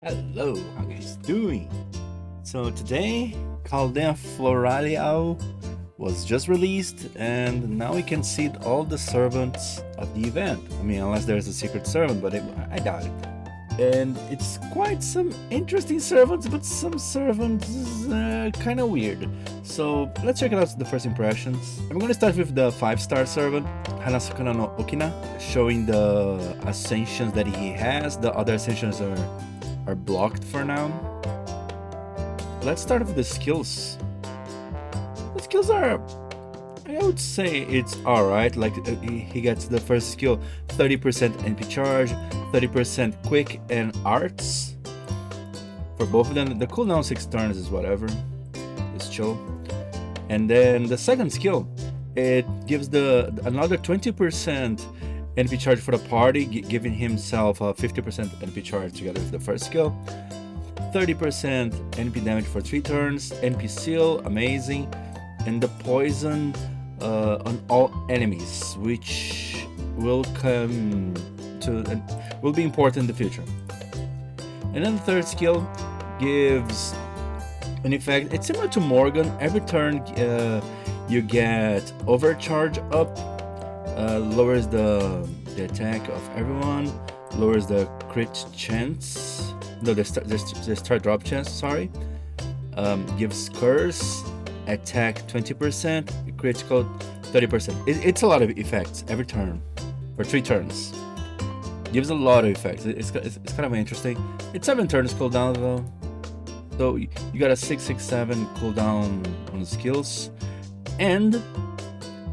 Hello, how guys doing? So today, Caldea Floraliao was just released, and now we can see all the servants of the event. I mean, unless there's a secret servant, but I doubt it. And it's quite some interesting servants, but some servants kind of weird. So let's check out the first impressions. I'm gonna start with the 5-star servant, Hanasaka no Okina, showing the ascensions that he has. The other ascensions are blocked for now. Let's start with the skills. The skills are, I would say it's alright. Like he gets the first skill 30% NP charge, 30% quick and arts. For both of them, the cooldown 6 turns is whatever. It's chill. And then the second skill, it gives another 20% NP charge for the party, giving himself a 50% NP charge together with the first skill. 30% NP damage for 3 turns, NP seal, amazing, and the poison on all enemies, which will come to will be important in the future. And then the third skill gives an effect. It's similar to Morgan. Every turn you get overcharge up. Lowers the attack of everyone, lowers the crit chance, no, the start drop chance, sorry. Gives curse, attack 20%, critical 30%. It's a lot of effects every turn, for 3 turns. Gives a lot of effects. It's kind of interesting. It's 7 turns cooldown though. So you got a 667 cooldown on the skills. And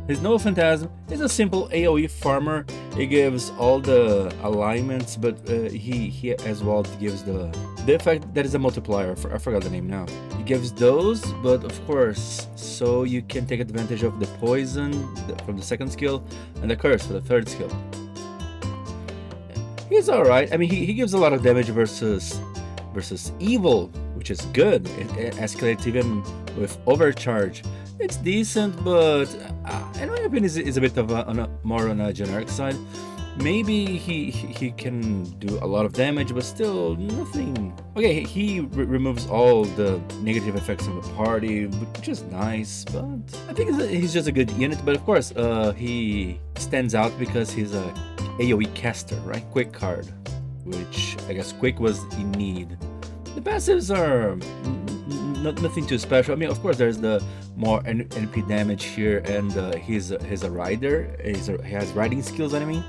his Nyobo Phantasm is a simple AoE farmer. It gives all the alignments, but he as well gives the effect that is a multiplier. I forgot the name now. He gives those, but of course, so you can take advantage of the poison from the second skill and the curse for the third skill. He's alright. I mean, he gives a lot of damage versus evil, which is good. It escalates even with overcharge. It's decent, but in my opinion, is a bit of more on a generic side. Maybe he can do a lot of damage, but still nothing. Okay, he removes all the negative effects of the party, which is nice. But I think he's just a good unit. But of course, he stands out because he's a AoE caster, right? Quick card, which I guess quick was in need. The passives are nothing too special. I mean, of course, there's the more NP damage here, and he's a rider. He has riding skills, I mean.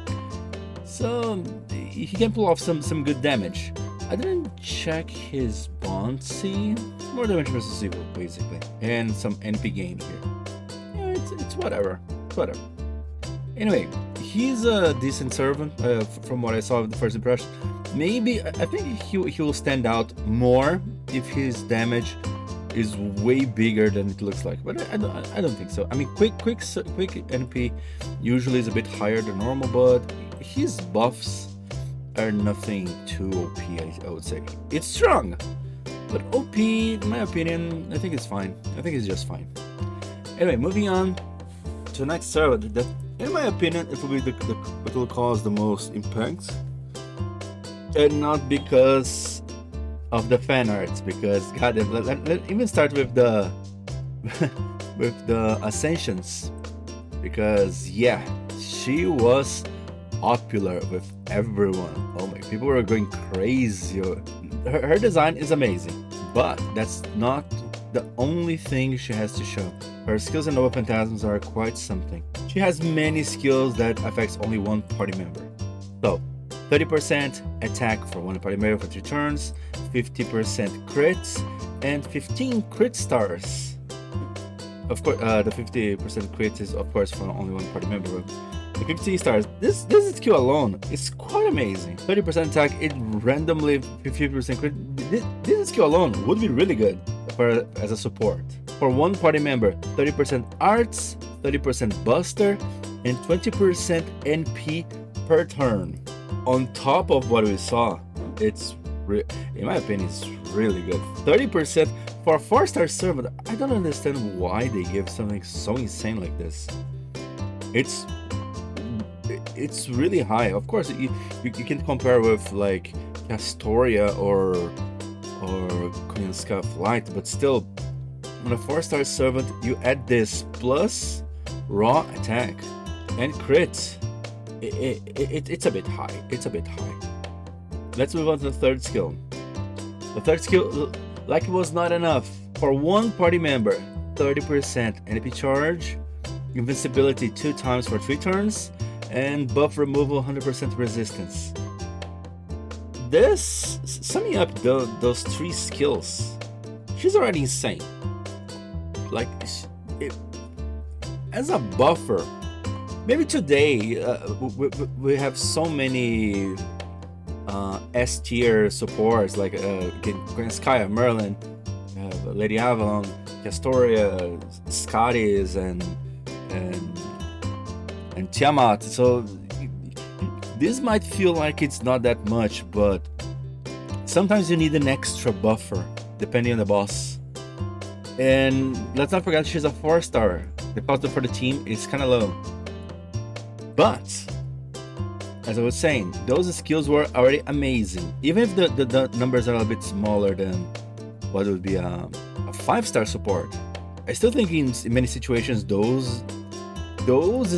So he can pull off some good damage. I didn't check his bouncy. More damage versus evil, basically, and some NP gain here. Yeah, it's whatever. It's whatever. Anyway, he's a decent servant from what I saw of the first impression. Maybe I think he will stand out more if his damage is way bigger than it looks like, but I don't think so. I mean, quick NP usually is a bit higher than normal, but his buffs are nothing too OP. I would say it's strong, but OP, in my opinion, I think it's fine. I think it's just fine. Anyway, moving on to the next servant that, in my opinion, it will be what will cause the most impact, and not because of the fan arts, because god, let even start with the with the ascensions, because yeah, she was popular with everyone. Oh my, people were going crazy. Her design is amazing, but that's not the only thing she has to show. Her skills and Nyobo Phantasms are quite something. She has many skills that affects only one party member. So 30% attack for one party member for 3 turns, 50% crits, and 15 crit stars. Of course, the 50% crit is of course for only one party member. The 50 stars, this skill alone is quite amazing. 30% attack, it randomly 50% crit. This skill alone would be really good as a support. For one party member, 30% arts, 30% buster, and 20% NP per turn. On top of what we saw, it's in my opinion, it's really good. 30% for a 4-star servant. I don't understand why they give something so insane like this. it's really high. Of course, you can compare with like Castoria or Koyanska Flight, but still, on a 4-star servant, you add this plus raw attack and crit. It's a bit high. It's a bit high. Let's move on to the third skill. The third skill, like it was not enough. For one party member, 30% NP charge, invincibility 2 times for 3 turns, and buff removal 100% resistance. This, summing up those 3 skills, she's already insane. Like, as a buffer, maybe today we have so many S tier supports like Skya, Merlin, Lady Avalon, Castoria, Scotties, and Tiamat. So this might feel like it's not that much, but sometimes you need an extra buffer depending on the boss. And let's not forget she's a 4-star. The cost for the team is kind of low. But as I was saying, those skills were already amazing. Even if the numbers are a bit smaller than what would be a 5-star support, I still think in many situations those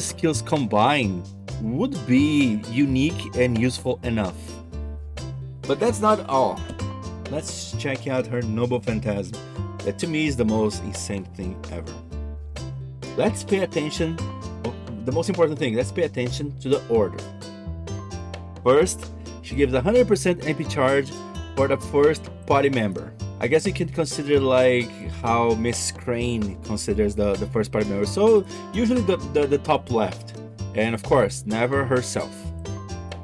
skills combined would be unique and useful enough. But that's not all. Let's check out her Nyobo Phantasm. That to me is the most insane thing ever. Let's pay attention. The most important thing, let's pay attention to the order. First, she gives 100% NP charge for the first party member. I guess you can consider like how Miss Crane considers the first party member. So usually the top left. And of course, never herself.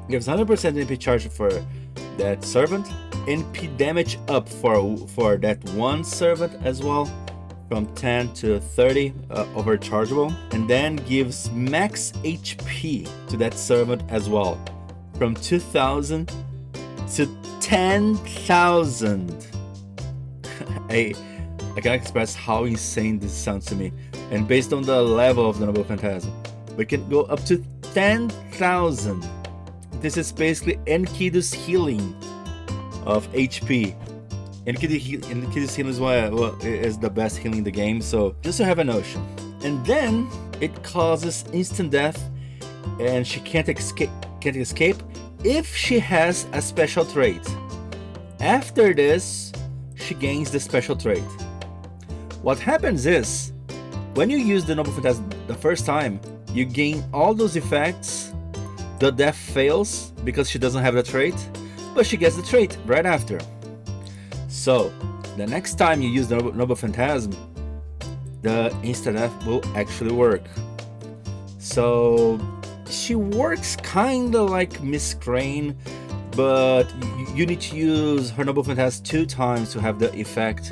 Gives 100% NP charge for that servant. NP damage up for that one servant as well, from 10 to 30 overchargeable, and then gives max HP to that servant as well, from 2,000 to 10,000. I cannot express how insane this sounds to me, and based on the level of the Nyobo Phantasm, we can go up to 10,000. This is basically Enkidu's healing of HP. Enkidu's healing is the best healing in the game, so just to have a notion. And then it causes instant death, and she can't escape if she has a special trait. After this, she gains the special trait. What happens is, when you use the Nyobo Phantasm the first time, you gain all those effects. The death fails because she doesn't have the trait, but she gets the trait right after. So, the next time you use the Nyobo Phantasm, the instant death will actually work. So, she works kinda like Miss Crane, but you need to use her Nyobo Phantasm 2 times to have the effect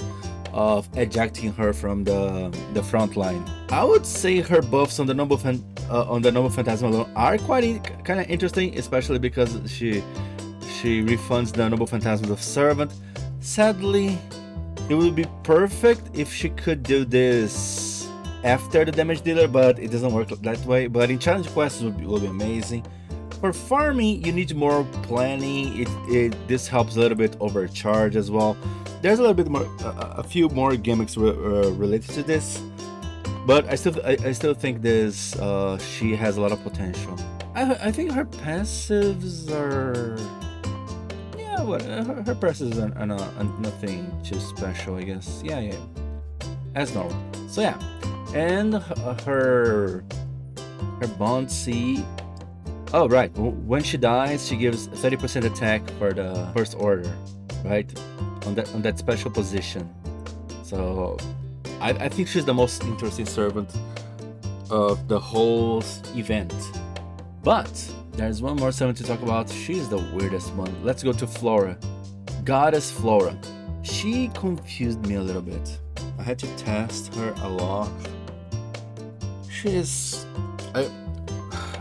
of ejecting her from the front line. I would say her buffs on the Nyobo Phantasm alone are quite kind of interesting, especially because she refunds the Nyobo Phantasm with Servant. Sadly, it would be perfect if she could do this after the damage dealer, but it doesn't work that way. But in challenge quests will be amazing. For farming, you need more planning. This helps a little bit overcharge as well. There's a little bit more, a few more gimmicks related to this, but I still think this she has a lot of potential. I think her passives are, yeah, her passives are nothing too special, I guess. Yeah, as normal. So yeah, and her Bond C. Oh right, when she dies, she gives 30% attack for the first order, right? On that special position. So I think she's the most interesting servant of the whole event. But there's one more servant to talk about. She's the weirdest one. Let's go to Flora. Goddess Flora. She confused me a little bit. I had to test her a lot. I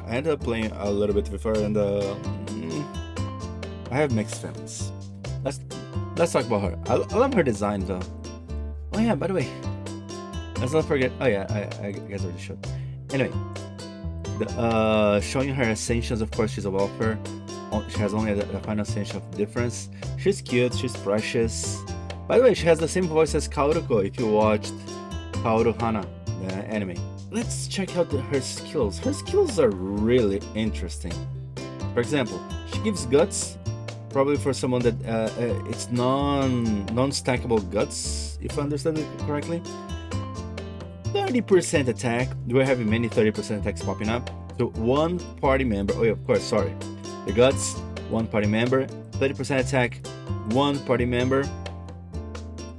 ended up playing a little bit with her, and I have mixed feelings. Let's talk about her. I love her design though. Oh yeah, by the way, let's not forget. Oh yeah, I guess I already showed. Anyway, Showing her ascensions, of course, she's a welfare. She has only the final ascension of difference. She's cute, she's precious. By the way, she has the same voice as Kaoruko if you watched Kaoru Hana, the anime. Let's check out her skills. Her skills are really interesting. For example, she gives guts, probably for someone that it's non-stackable guts, if I understand it correctly. 30% attack. We're having many 30% attacks popping up. So one party member. Oh, yeah, of course, sorry. The guts, one party member. 30% attack, one party member.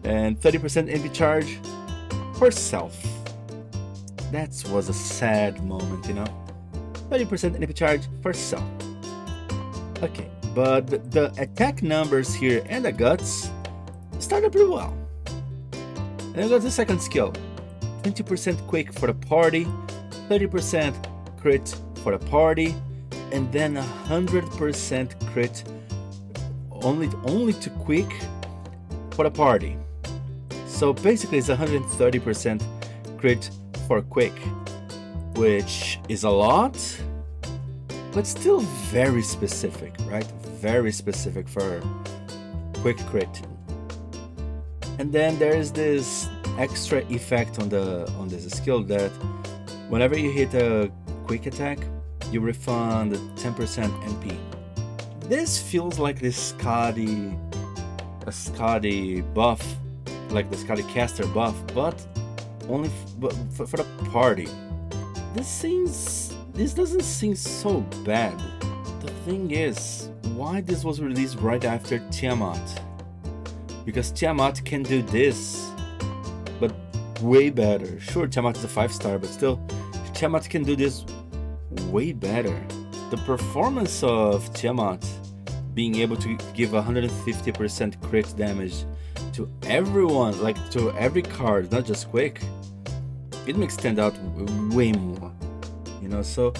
And 30% NP charge for self. That was a sad moment, you know. 30% NP charge for self. Okay, but the attack numbers here and the guts started pretty well. And then got the second skill. 20% quick for the party, 30% crit for the party, and then 100% crit only to quick for the party. So basically it's 130% crit for quick, which is a lot, but still very specific, right? Very specific for quick crit. And then there's this extra effect on this skill that whenever you hit a quick attack, you refund 10% NP. This feels like this Skadi buff, like the Skadi caster buff, but only for the party. This doesn't seem so bad. The thing is, why this was released right after Tiamat? Because Tiamat can do this, but way better. Sure, Tiamat is a 5-star, but still, Tiamat can do this way better. The performance of Tiamat being able to give 150% crit damage to everyone, like to every card, not just quick, it makes stand out way more, you know. So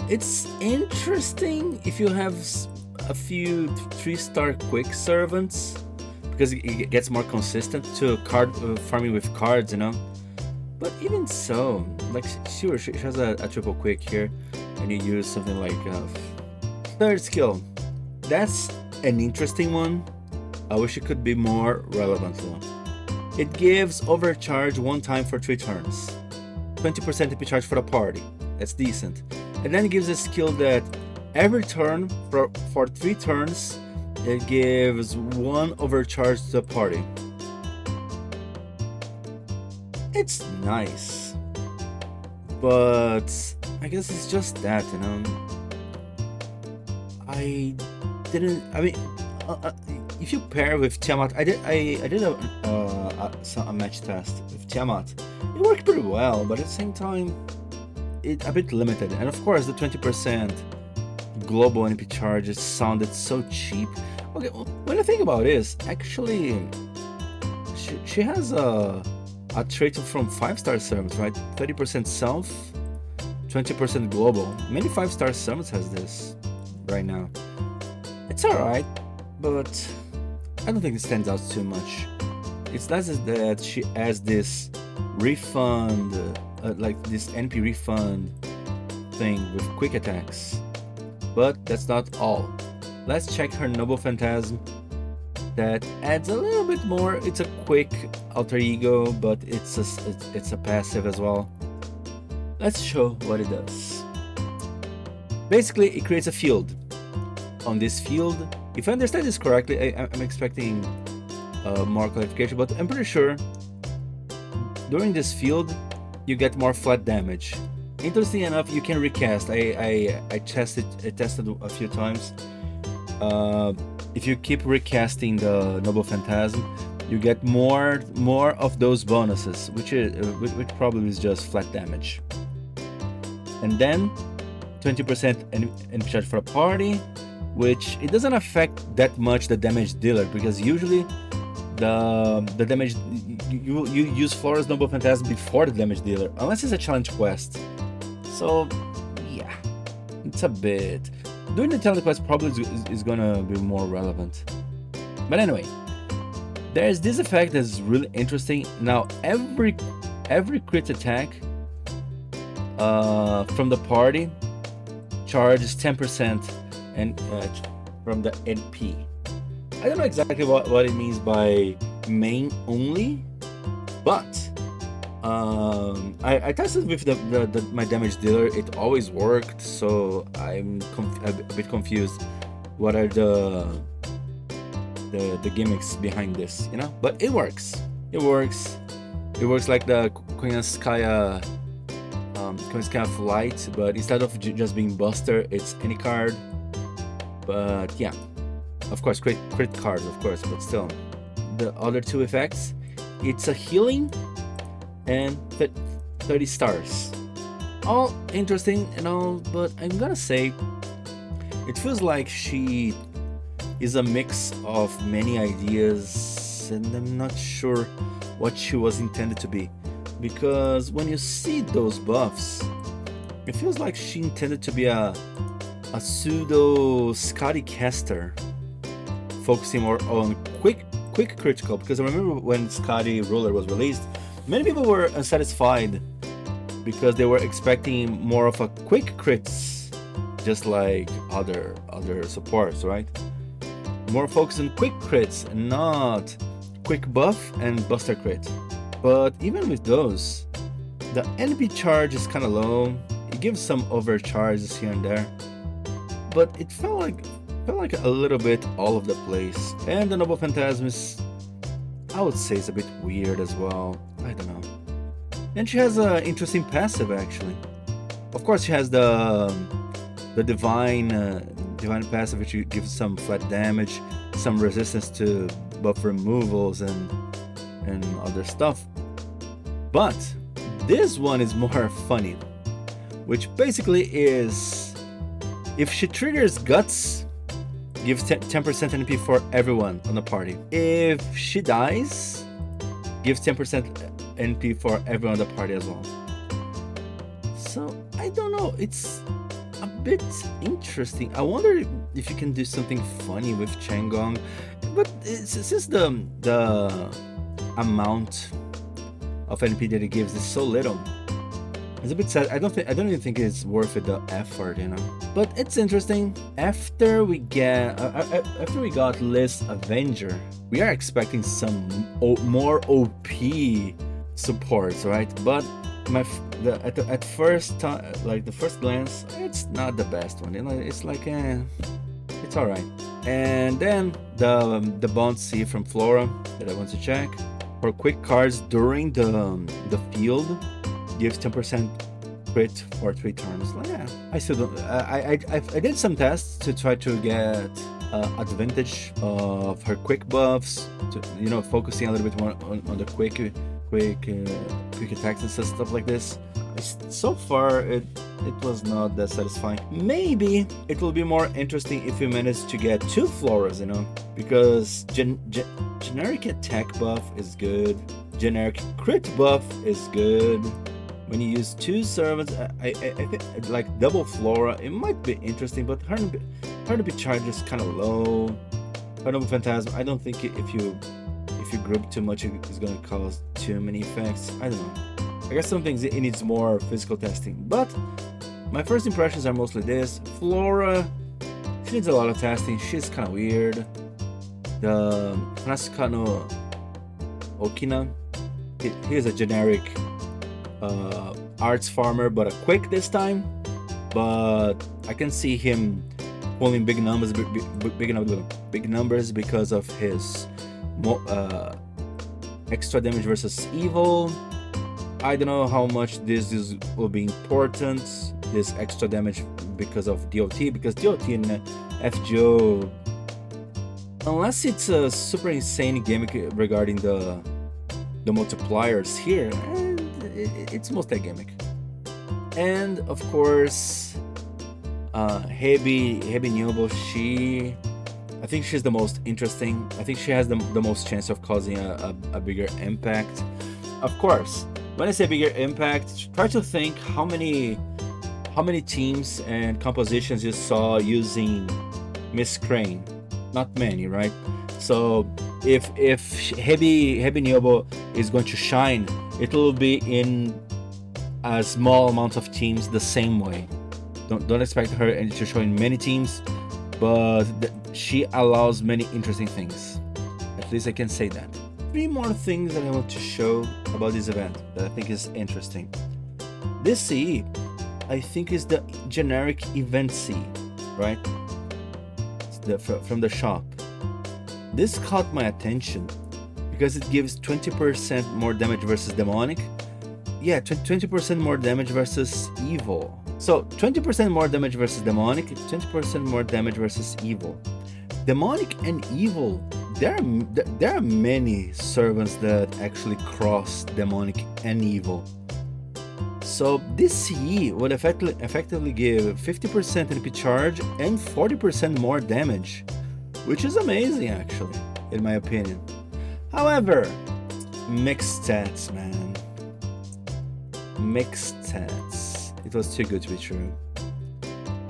it's interesting if you have a few 3-star quick servants, because it gets more consistent to card farming with cards, you know. But even so, like, sure, she has a triple quick here, and you use something like third skill. That's an interesting one. I wish it could be more relevant though. It gives overcharge one time for 3 turns. 20% AP charge for the party. That's decent. And then it gives a skill that every turn for 3 turns, it gives 1 overcharge to the party. It's nice, but I guess it's just that, you know. If you pair with Tiamat, I did a match test with Tiamat. It worked pretty well, but at the same time, it's a bit limited. And of course, the 20% global NP charges sounded so cheap. Okay, when I think about this, actually, she has a trait from 5-star servants, right? 30% self, 20% global. Many 5-star servants has this right now. It's alright, but I don't think it stands out too much. It's nice that she has this refund, like this NP refund thing with quick attacks. But that's not all. Let's check her Noble Phantasm. That adds a little bit more. It's a quick alter ego, but it's a passive as well. Let's show what it does. Basically, it creates a field. On this field, if I understand this correctly, I'm expecting more clarification, but I'm pretty sure during this field you get more flat damage. Interesting enough, you can recast. I tested a few times. If you keep recasting the Noble Phantasm, you get more of those bonuses, which probably is just flat damage. And then 20% NP charge for a party, which it doesn't affect that much the damage dealer, because usually the damage you use Flora's Noble Phantasm before the damage dealer, unless it's a challenge quest. So yeah, it's a bit. Doing the challenge quest probably is gonna be more relevant. But anyway, there's this effect that's really interesting. Now every crit attack from the party, charge is 10% and from the NP. I don't know exactly what it means by main only, but I tested with my damage dealer. It always worked, so I'm a bit confused. What are the gimmicks behind this, you know? But it works. It works. It works like the Koyanskaya Flight, but instead of just being Buster, it's any card. But yeah, of course, crit cards, of course, but still. The other two effects, it's a healing and 30 stars. All interesting and all, but I'm gonna say it feels like she is a mix of many ideas, and I'm not sure what she was intended to be. Because when you see those buffs, it feels like she intended to be a pseudo Scotty caster, focusing more on quick critical. Because I remember when Scotty Ruler was released, many people were unsatisfied because they were expecting more of a quick crits, just like other supports, right? More focus on quick crits and not quick buff and buster crit. But even with those, the NP charge is kind of low. It gives some overcharges here and there, but it felt like a little bit all over the place. And the Nyobo Phantasmus, I would say, is a bit weird as well. I don't know. And she has an interesting passive actually. Of course, she has the divine passive, which gives some flat damage, some resistance to buff removals and other stuff. But this one is more funny, which basically is, if she triggers Guts, gives 10% NP for everyone on the party. If she dies, gives 10% NP for everyone on the party as well. So I don't know, it's a bit interesting. I wonder if you can do something funny with Changong, but since the amount of NP that it gives is so little, it's a bit sad. I don't even think it's worth it, the effort, you know. But it's interesting. After we got Liz Avenger, we are expecting some more OP supports, right? But at first glance, it's not the best one. You know, it's like it's all right. And then the bouncy from Flora that I want to check for quick cards during the field gives 10% crit for 3 turns. Like, yeah, I still don't. I did some tests to try to get advantage of her quick buffs, to, you know, focusing a little bit more on the quick attacks and stuff like this. So far, it was not that satisfying. Maybe it will be more interesting if we manage to get 2 Floras, you know, because generic attack buff is good, generic crit buff is good. When you use 2 servants, I think like double Flora, it might be interesting, but her NP charge is kind of low. Her Nyobo Phantasm, I don't think if you group too much, it's going to cause too many effects. I don't know. I guess some things it needs more physical testing, but my first impressions are mostly this. Flora, she needs a lot of testing. She's kind of weird. The Hanasaka no Okina, he is a generic arts farmer, but a quick this time. But I can see him pulling big numbers because of his extra damage versus evil. I don't know how much will be important, this extra damage because of DOT, because DOT in FGO, unless it's a super insane gimmick regarding the multipliers here, it's mostly a gimmick. And of course, Hebi Nyobo, I think she's the most interesting. I think she has the most chance of causing a bigger impact. Of course, when I say bigger impact, try to think how many teams and compositions you saw using Miss Crane. Not many, right? So if Hebi Nyobo is going to shine, it will be in a small amount of teams the same way. Don't expect her to show in many teams, but she allows many interesting things. At least I can say that. 3 more things that I want to show about this event that I think is interesting. This CE, I think, is the generic event C, right? From the shop. This caught my attention because it gives 20% more damage versus demonic. Yeah, 20% more damage versus evil. So 20% more damage versus demonic, 20% more damage versus evil. Demonic and evil, there are many servants that actually cross demonic and evil. So this CE would effectively give 50% NP charge and 40% more damage, which is amazing actually, in my opinion. However, mixed stats, man. Mixed stats. It was too good to be true.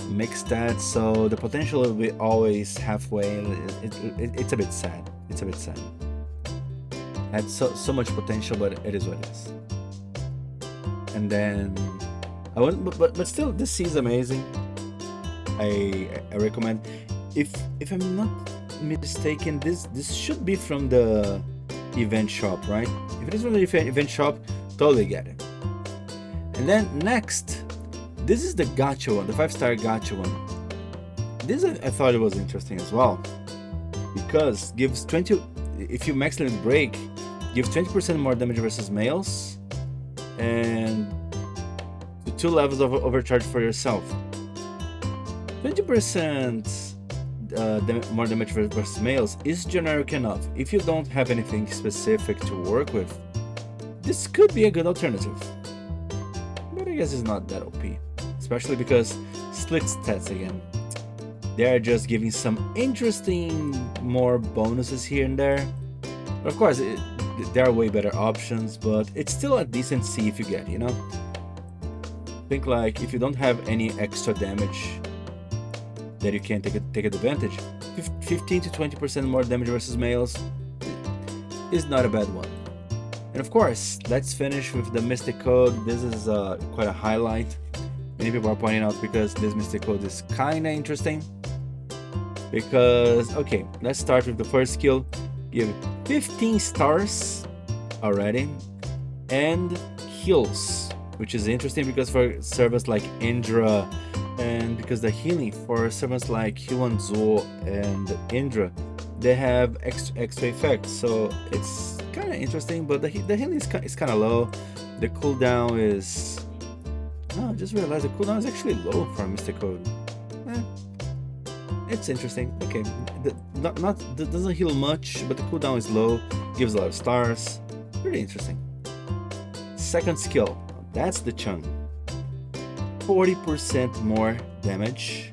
Mixed stats, so the potential will be always halfway. It's a bit sad. It's a bit sad. Had so much potential, but it is what it is. And then I want, but still, this C is amazing. I recommend. If I'm not mistaken, this should be from the event shop, right? If it is from the event shop, totally get it. And then next, this is the gacha one, the 5-star gacha one. This I thought it was interesting as well, because gives 20. If you max limit break, gives 20% more damage versus males, and 2 levels of overcharge for yourself. 20% more damage versus males is generic enough. If you don't have anything specific to work with, this could be a good alternative. But I guess it's not that OP, especially because split stats again. They are just giving some interesting more bonuses here and there. Of course, there are way better options, but it's still a decent C if you get, you know? Think like if you don't have any extra damage that you can take advantage, 15 to 20% more damage versus males is not a bad one. And of course, let's finish with the Mystic Code. This is quite a highlight. Many people are pointing out because this Mystic Code is kinda interesting. Because, okay, let's start with the first skill. Give 15 stars already, and heals, which is interesting because for servants like Indra, and because the healing for servants like Hyunzo and Indra, they have extra effects, so it's kind of interesting. But the healing is kind of low. The cooldown is, oh, I just realized the cooldown is actually low for Mystic Code. It's interesting. Okay, doesn't heal much, but the cooldown is low, gives a lot of stars. Pretty interesting. Second skill, that's the chunk. 40% more damage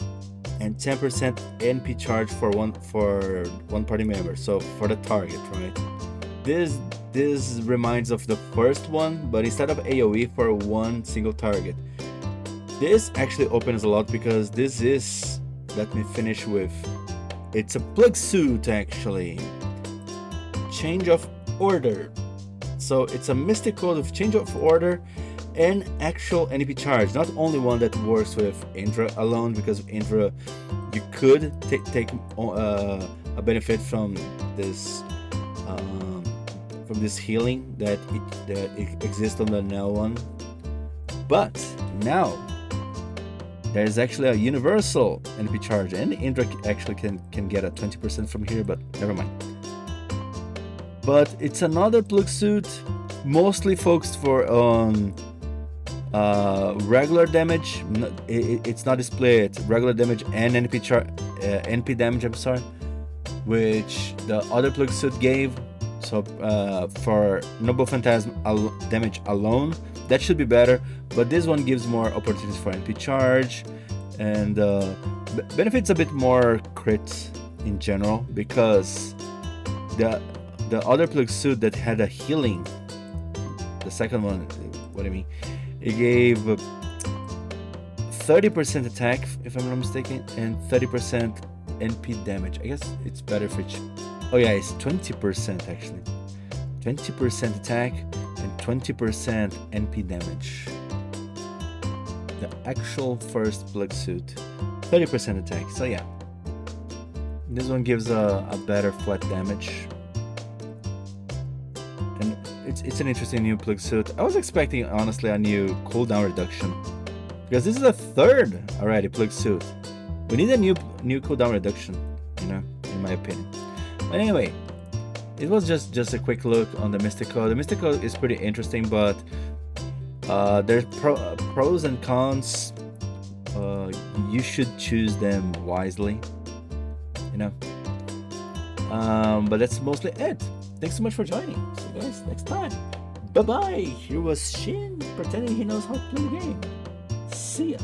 and 10% NP charge for one party member. So for the target, right? This reminds of the first one, but instead of AoE for one single target. This actually opens a lot because this is. Let me finish with, it's a plug suit actually. Change of order. So it's a Mystic Code of change of order and actual NP charge. Not only one that works with Indra alone, because Indra you could take a benefit from this healing that it exists on the Nell one. But now there's actually a universal NP charge, and Indra actually can get a 20% from here, but never mind. But it's another plug suit, mostly focused on regular damage. It's not split regular damage and NP damage. I'm sorry, which the other plug suit gave. So for Nyobo Phantasm damage alone, that should be better, but this one gives more opportunities for NP charge and benefits a bit more crit in general, because the other plug suit that had a healing, the second one, what I mean, it gave 30% attack, if I'm not mistaken, and 30% NP damage. I guess it's better for each. Oh yeah, it's 20% actually. 20% attack and 20% NP damage. actual first plug suit. 30% attack. So yeah, this one gives a better flat damage, and it's an interesting new plug suit. I was expecting honestly a new cooldown reduction, because this is the third already plug suit. We need a new cooldown reduction, you know, in my opinion. But anyway, it was just a quick look on the Mystico. The Mystico is pretty interesting, but there's pros and cons. You should choose them wisely, you know. But that's mostly it. Thanks so much for joining. See you guys next time. Bye bye. Here was Shin pretending he knows how to play the game. See ya.